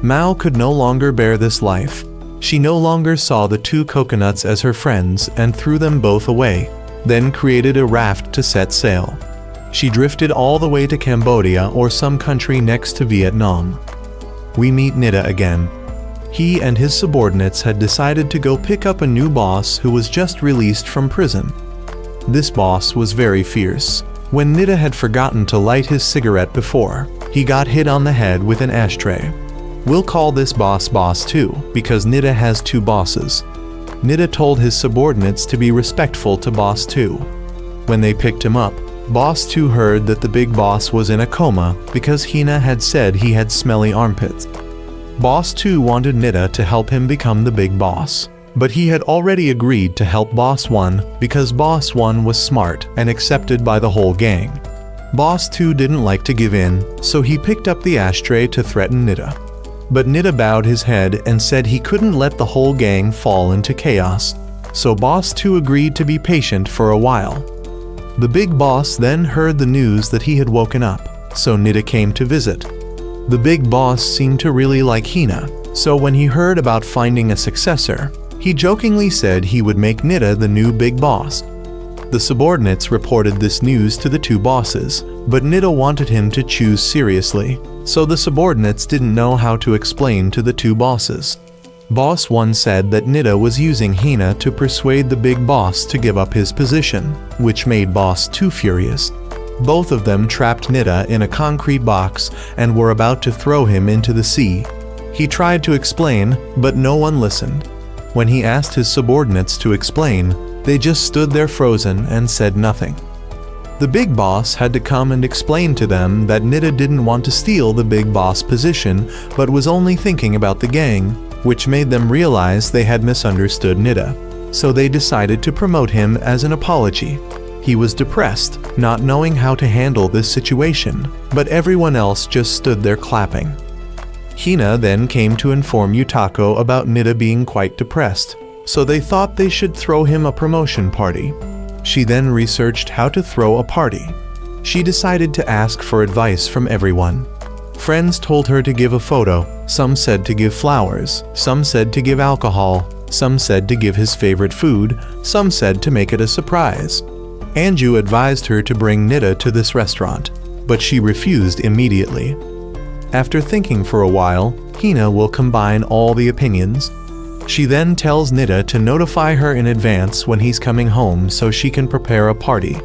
Mao could no longer bear this life. She no longer saw the 2 coconuts as her friends and threw them both away, then created a raft to set sail. She drifted all the way to Cambodia or some country next to Vietnam. We meet Nida again. He and his subordinates had decided to go pick up a new boss who was just released from prison. This boss was very fierce. When Nida had forgotten to light his cigarette before, he got hit on the head with an ashtray. We'll call this boss Boss 2 because Nida has 2 bosses. Nida told his subordinates to be respectful to Boss 2. When they picked him up, Boss 2 heard that the big boss was in a coma because Hina had said he had smelly armpits. Boss 2 wanted Nida to help him become the big boss, but he had already agreed to help Boss 1 because Boss 1 was smart and accepted by the whole gang. Boss 2 didn't like to give in, so he picked up the ashtray to threaten Nida. But Nida bowed his head and said he couldn't let the whole gang fall into chaos, so Boss 2 agreed to be patient for a while. The big boss then heard the news that he had woken up, so Nida came to visit. The big boss seemed to really like Hina, so when he heard about finding a successor, he jokingly said he would make Nida the new big boss. The subordinates reported this news to the 2 bosses, but Nida wanted him to choose seriously, so the subordinates didn't know how to explain to the 2 bosses. Boss 1 said that Nida was using Hina to persuade the big boss to give up his position, which made Boss 2 furious. Both of them trapped Nida in a concrete box and were about to throw him into the sea. He tried to explain, but no one listened. When he asked his subordinates to explain, they just stood there frozen and said nothing. The big boss had to come and explain to them that Nida didn't want to steal the big boss position, but was only thinking about the gang, which made them realize they had misunderstood Nida, so they decided to promote him as an apology. He was depressed, not knowing how to handle this situation, but everyone else just stood there clapping. Hina then came to inform Yutako about Nida being quite depressed, so they thought they should throw him a promotion party. She then researched how to throw a party. She decided to ask for advice from everyone. Friends told her to give a photo, some said to give flowers, some said to give alcohol, some said to give his favorite food, some said to make it a surprise. Anju advised her to bring Nida to this restaurant, but she refused immediately. After thinking for a while, Hina will combine all the opinions. She then tells Nida to notify her in advance when he's coming home so she can prepare a party.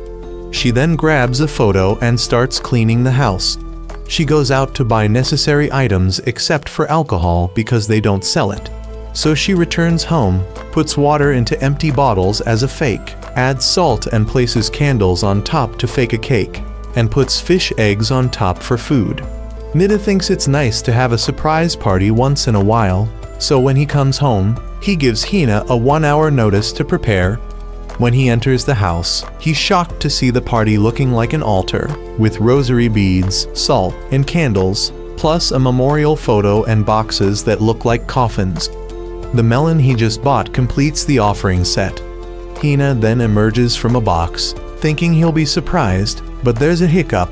She then grabs a photo and starts cleaning the house. She goes out to buy necessary items except for alcohol because they don't sell it. So she returns home, puts water into empty bottles as a fake, adds salt and places candles on top to fake a cake, and puts fish eggs on top for food. Nida thinks it's nice to have a surprise party once in a while, so when he comes home, he gives Hina a 1-hour notice to prepare. When he enters the house, he's shocked to see the party looking like an altar, with rosary beads, salt, and candles, plus a memorial photo and boxes that look like coffins. The melon he just bought completes the offering set. Hina then emerges from a box, thinking he'll be surprised, but there's a hiccup.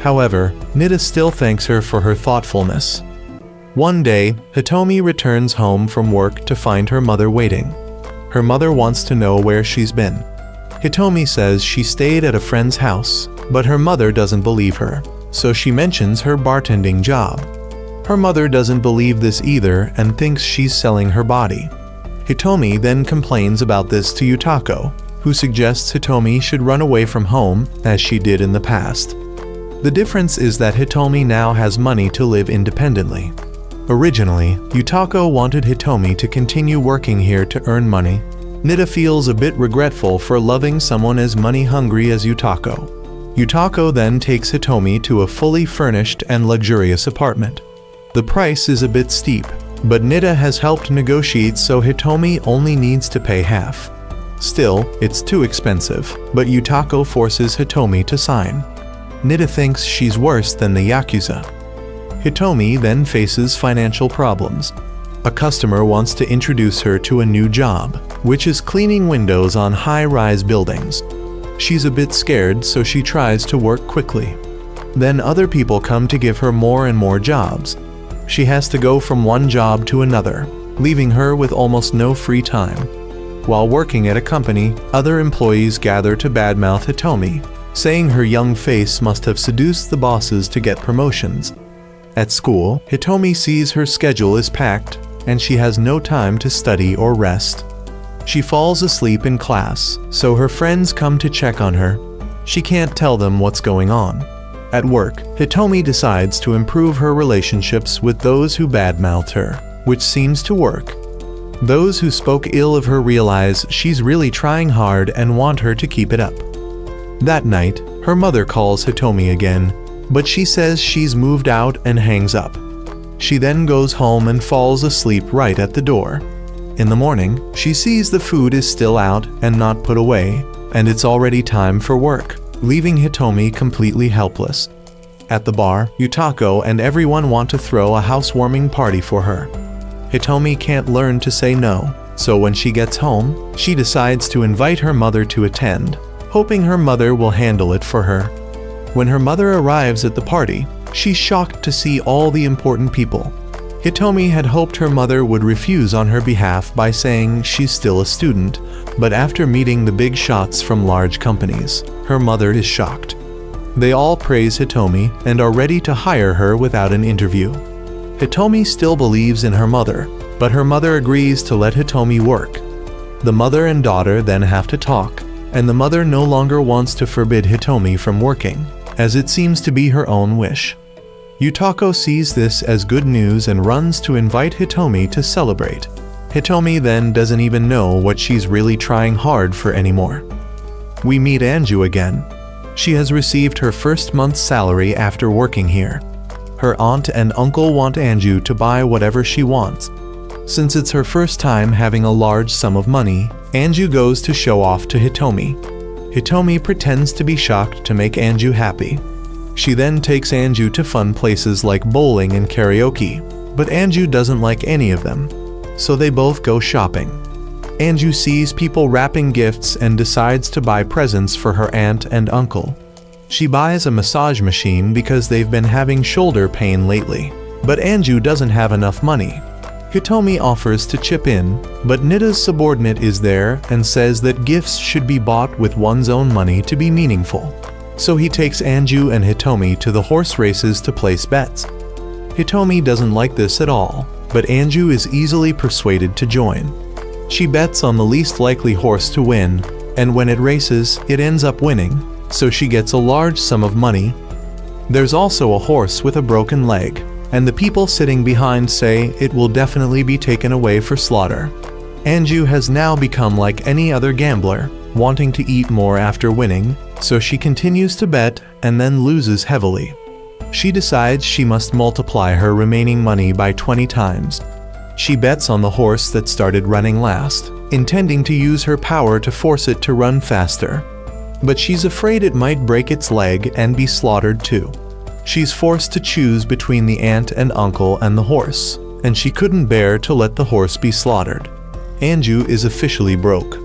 However, Nida still thanks her for her thoughtfulness. One day, Hitomi returns home from work to find her mother waiting. Her mother wants to know where she's been. Hitomi says she stayed at a friend's house, but her mother doesn't believe her, so she mentions her bartending job. Her mother doesn't believe this either and thinks she's selling her body. Hitomi then complains about this to Yutako, who suggests Hitomi should run away from home as she did in the past. The difference is that Hitomi now has money to live independently. Originally, Yutako wanted Hitomi to continue working here to earn money. Nida feels a bit regretful for loving someone as money-hungry as Yutako. Yutako then takes Hitomi to a fully furnished and luxurious apartment. The price is a bit steep, but Nida has helped negotiate so Hitomi only needs to pay half. Still, it's too expensive, but Yutako forces Hitomi to sign. Nida thinks she's worse than the Yakuza. Hitomi then faces financial problems. A customer wants to introduce her to a new job, which is cleaning windows on high-rise buildings. She's a bit scared, so she tries to work quickly. Then other people come to give her more and more jobs. She has to go from one job to another, leaving her with almost no free time. While working at a company, other employees gather to badmouth Hitomi, saying her young face must have seduced the bosses to get promotions. At school, Hitomi sees her schedule is packed, and she has no time to study or rest. She falls asleep in class, so her friends come to check on her. She can't tell them what's going on. At work, Hitomi decides to improve her relationships with those who badmouthed her, which seems to work. Those who spoke ill of her realize she's really trying hard and want her to keep it up. That night, her mother calls Hitomi again, but she says she's moved out and hangs up. She then goes home and falls asleep right at the door. In the morning, she sees the food is still out and not put away, and it's already time for work, leaving Hitomi completely helpless. At the bar, Yutako and everyone want to throw a housewarming party for her. Hitomi can't learn to say no, so when she gets home, she decides to invite her mother to attend, hoping her mother will handle it for her. When her mother arrives at the party, she's shocked to see all the important people. Hitomi had hoped her mother would refuse on her behalf by saying she's still a student, but after meeting the big shots from large companies, her mother is shocked. They all praise Hitomi and are ready to hire her without an interview. Hitomi still believes in her mother, but her mother agrees to let Hitomi work. The mother and daughter then have to talk, and the mother no longer wants to forbid Hitomi from working, as it seems to be her own wish. Yutako sees this as good news and runs to invite Hitomi to celebrate. Hitomi then doesn't even know what she's really trying hard for anymore. We meet Anju again. She has received her first month's salary after working here. Her aunt and uncle want Anju to buy whatever she wants. Since it's her first time having a large sum of money, Anju goes to show off to Hitomi. Hitomi pretends to be shocked to make Anju happy. She then takes Anju to fun places like bowling and karaoke, but Anju doesn't like any of them. So they both go shopping. Anju sees people wrapping gifts and decides to buy presents for her aunt and uncle. She buys a massage machine because they've been having shoulder pain lately, but Anju doesn't have enough money. Hitomi offers to chip in, but Nida's subordinate is there and says that gifts should be bought with one's own money to be meaningful. So he takes Anju and Hitomi to the horse races to place bets. Hitomi doesn't like this at all, but Anju is easily persuaded to join. She bets on the least likely horse to win, and when it races, it ends up winning, so she gets a large sum of money. There's also a horse with a broken leg, and the people sitting behind say it will definitely be taken away for slaughter. Anju has now become like any other gambler, wanting to eat more after winning, so she continues to bet and then loses heavily. She decides she must multiply her remaining money by 20 times. She bets on the horse that started running last, intending to use her power to force it to run faster. But she's afraid it might break its leg and be slaughtered too. She's forced to choose between the aunt and uncle and the horse, and she couldn't bear to let the horse be slaughtered. Anju is officially broke.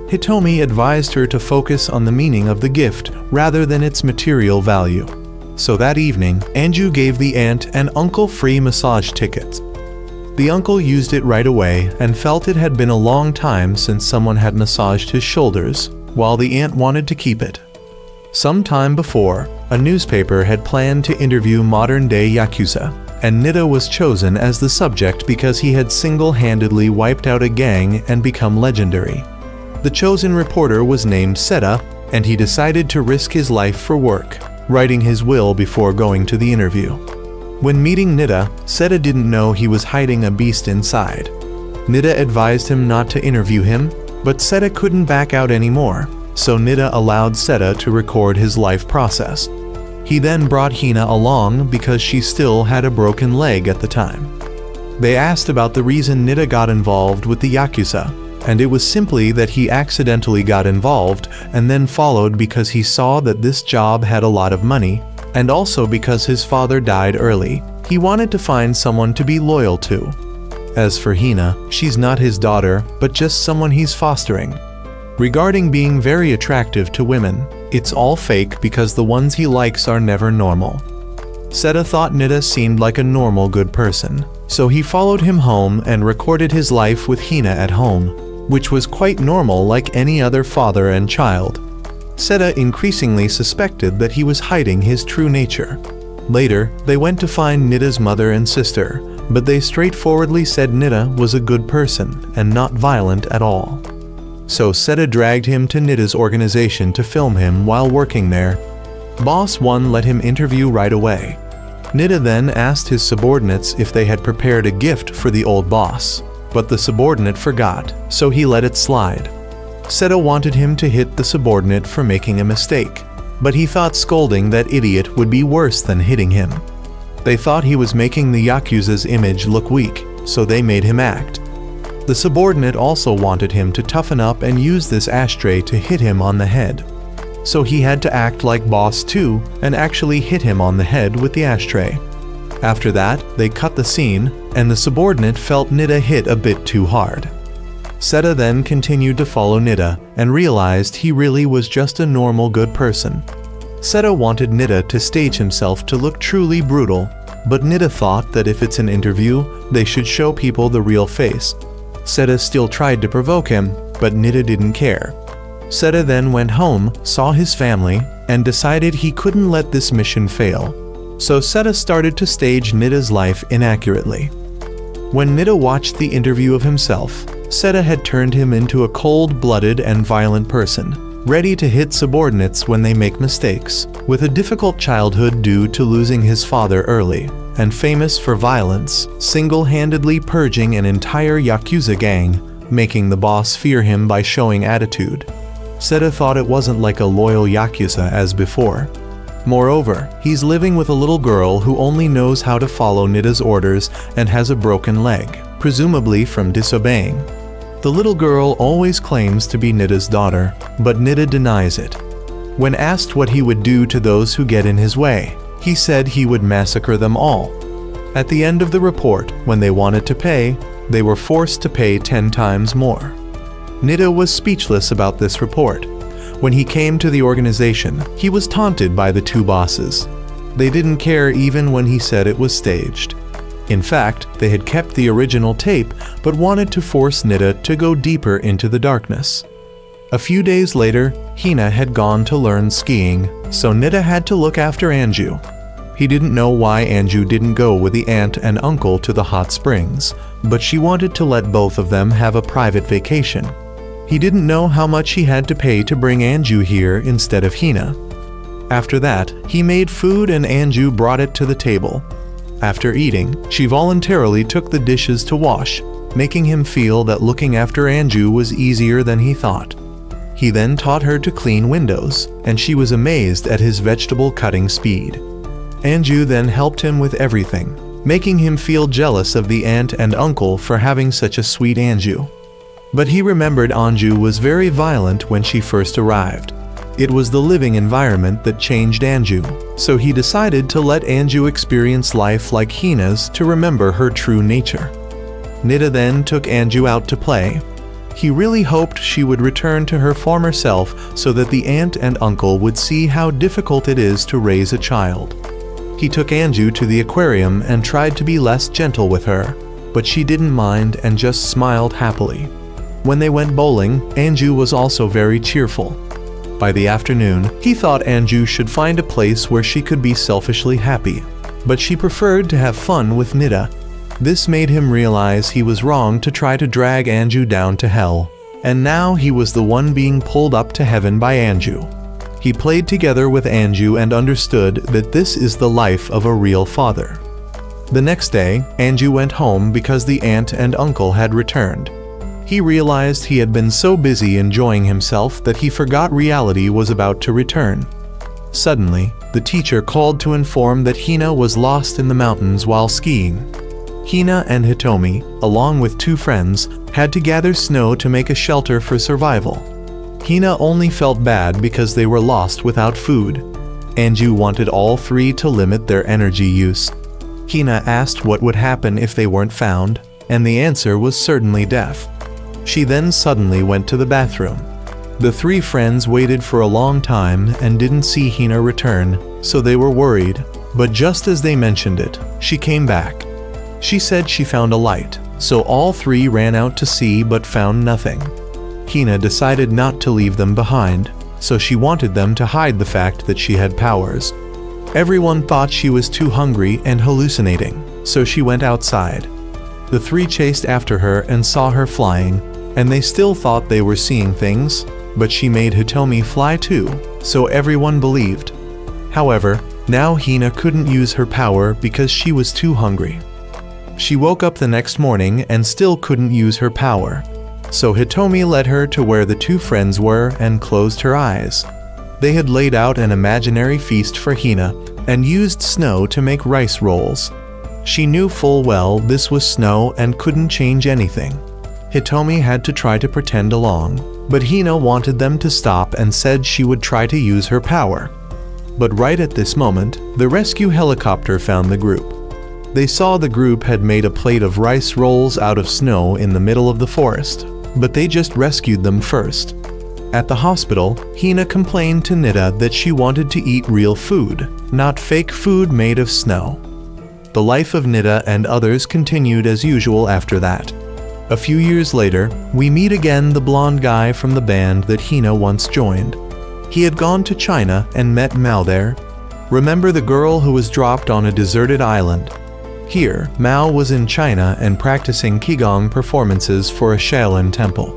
Hitomi advised her to focus on the meaning of the gift rather than its material value. So that evening, Anju gave the aunt and uncle free massage tickets. The uncle used it right away and felt it had been a long time since someone had massaged his shoulders, while the aunt wanted to keep it. Some time before, a newspaper had planned to interview modern-day Yakuza, and Nida was chosen as the subject because he had single-handedly wiped out a gang and become legendary. The chosen reporter was named Seta, and he decided to risk his life for work, writing his will before going to the interview. When meeting Nida, Seta didn't know he was hiding a beast inside. Nida advised him not to interview him, but Seta couldn't back out anymore, so Nida allowed Seta to record his life process. He then brought Hina along because she still had a broken leg at the time. They asked about the reason Nida got involved with the Yakuza, and it was simply that he accidentally got involved and then followed because he saw that this job had a lot of money, and also because his father died early. He wanted to find someone to be loyal to. As for Hina, she's not his daughter, but just someone he's fostering. Regarding being very attractive to women, it's all fake because the ones he likes are never normal. Seta thought Nida seemed like a normal good person, so he followed him home and recorded his life with Hina at home, which was quite normal like any other father and child. Seta increasingly suspected that he was hiding his true nature. Later, they went to find Nida's mother and sister, but they straightforwardly said Nida was a good person and not violent at all. So Seta dragged him to Nida's organization to film him while working there. Boss 1 let him interview right away. Nida then asked his subordinates if they had prepared a gift for the old boss, but the subordinate forgot, so he let it slide. Seta wanted him to hit the subordinate for making a mistake, but he thought scolding that idiot would be worse than hitting him. They thought he was making the Yakuza's image look weak, so they made him act. The subordinate also wanted him to toughen up and use this ashtray to hit him on the head. So he had to act like boss 2 and actually hit him on the head with the ashtray. After that, they cut the scene, and the subordinate felt Nida hit a bit too hard. Seta then continued to follow Nida and realized he really was just a normal good person. Seta wanted Nida to stage himself to look truly brutal, but Nida thought that if it's an interview, they should show people the real face. Seta still tried to provoke him, but Nida didn't care. Seta then went home, saw his family, and decided he couldn't let this mission fail. So Seta started to stage Nida's life inaccurately. When Nida watched the interview of himself, Seta had turned him into a cold-blooded and violent person, ready to hit subordinates when they make mistakes, with a difficult childhood due to losing his father early, and famous for violence, single-handedly purging an entire Yakuza gang, making the boss fear him by showing attitude. Seta thought it wasn't like a loyal Yakuza as before. Moreover, he's living with a little girl who only knows how to follow Nida's orders and has a broken leg, presumably from disobeying. The little girl always claims to be Nida's daughter, but Nida denies it. When asked what he would do to those who get in his way, he said he would massacre them all. At the end of the report, when they wanted to pay, they were forced to pay 10 times more. Nida was speechless about this report. When he came to the organization, he was taunted by the two bosses. They didn't care even when he said it was staged. In fact, they had kept the original tape but wanted to force Nida to go deeper into the darkness. A few days later, Hina had gone to learn skiing, so Nida had to look after Anju. He didn't know why Anju didn't go with the aunt and uncle to the hot springs, but she wanted to let both of them have a private vacation. He didn't know how much he had to pay to bring Anju here instead of Hina. After that, he made food and Anju brought it to the table. After eating, she voluntarily took the dishes to wash, making him feel that looking after Anju was easier than he thought. He then taught her to clean windows, and she was amazed at his vegetable cutting speed. Anju then helped him with everything, making him feel jealous of the aunt and uncle for having such a sweet Anju. But he remembered Anju was very violent when she first arrived. It was the living environment that changed Anju, so he decided to let Anju experience life like Hina's to remember her true nature. Nida then took Anju out to play. He really hoped she would return to her former self so that the aunt and uncle would see how difficult it is to raise a child. He took Anju to the aquarium and tried to be less gentle with her, but she didn't mind and just smiled happily. When they went bowling, Anju was also very cheerful. By the afternoon, he thought Anju should find a place where she could be selfishly happy, but she preferred to have fun with Nida. This made him realize he was wrong to try to drag Anju down to hell, and now he was the one being pulled up to heaven by Anju. He played together with Anju and understood that this is the life of a real father. The next day, Anju went home because the aunt and uncle had returned. He realized he had been so busy enjoying himself that he forgot reality was about to return. Suddenly, the teacher called to inform that Hina was lost in the mountains while skiing. Hina and Hitomi, along with two friends, had to gather snow to make a shelter for survival. Hina only felt bad because they were lost without food. Anju wanted all three to limit their energy use. Hina asked what would happen if they weren't found, and the answer was certainly death. She then suddenly went to the bathroom. The three friends waited for a long time and didn't see Hina return, so they were worried, but just as they mentioned it, she came back. She said she found a light, so all three ran out to see but found nothing. Hina decided not to leave them behind, so she wanted them to hide the fact that she had powers. Everyone thought she was too hungry and hallucinating, so she went outside. The three chased after her and saw her flying, and they still thought they were seeing things, but she made Hitomi fly too, so everyone believed. However, now Hina couldn't use her power because she was too hungry. She woke up the next morning and still couldn't use her power, so Hitomi led her to where the two friends were and closed her eyes. They had laid out an imaginary feast for Hina and used snow to make rice rolls. She knew full well this was snow and couldn't change anything. Hitomi had to try to pretend along, but Hina wanted them to stop and said she would try to use her power. But right at this moment, the rescue helicopter found the group. They saw the group had made a plate of rice rolls out of snow in the middle of the forest, but they just rescued them first. At the hospital, Hina complained to Nida that she wanted to eat real food, not fake food made of snow. The life of Nida and others continued as usual after that. A few years later, we meet again the blonde guy from the band that Hina once joined. He had gone to China and met Mao there. Remember the girl who was dropped on a deserted island? Here, Mao was in China and practicing Qigong performances for a Shaolin temple.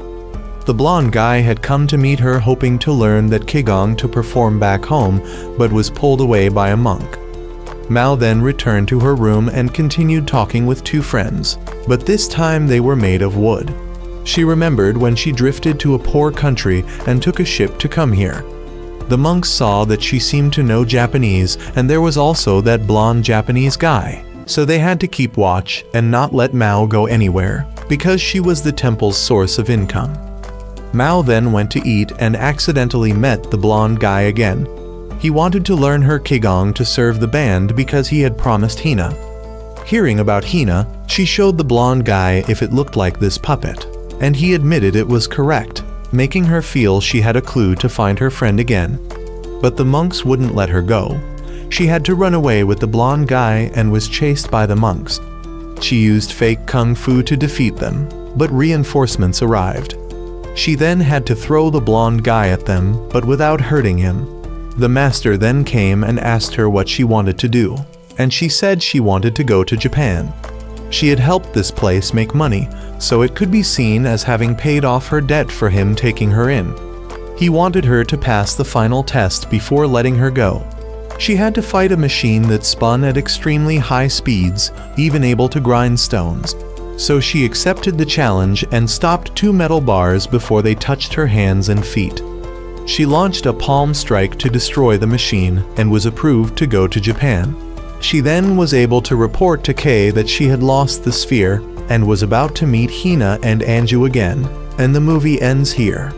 The blonde guy had come to meet her hoping to learn that Qigong to perform back home, but was pulled away by a monk. Mao then returned to her room and continued talking with two friends, but this time they were made of wood. She remembered when she drifted to a poor country and took a ship to come here. The monks saw that she seemed to know Japanese, and there was also that blonde Japanese guy, so they had to keep watch and not let Mao go anywhere, because she was the temple's source of income. Mao then went to eat and accidentally met the blonde guy again. He wanted to learn her Qigong to serve the band because he had promised Hina. Hearing about Hina, she showed the blonde guy if it looked like this puppet, and he admitted it was correct, making her feel she had a clue to find her friend again. But the monks wouldn't let her go. She had to run away with the blonde guy and was chased by the monks. She used fake kung fu to defeat them, but reinforcements arrived. She then had to throw the blonde guy at them, but without hurting him. The master then came and asked her what she wanted to do, and she said she wanted to go to Japan. She had helped this place make money, so it could be seen as having paid off her debt for him taking her in. He wanted her to pass the final test before letting her go. She had to fight a machine that spun at extremely high speeds, even able to grind stones. So she accepted the challenge and stopped 2 metal bars before they touched her hands and feet. She launched a palm strike to destroy the machine and was approved to go to Japan. She then was able to report to Kei that she had lost the sphere and was about to meet Hina and Anju again, and the movie ends here.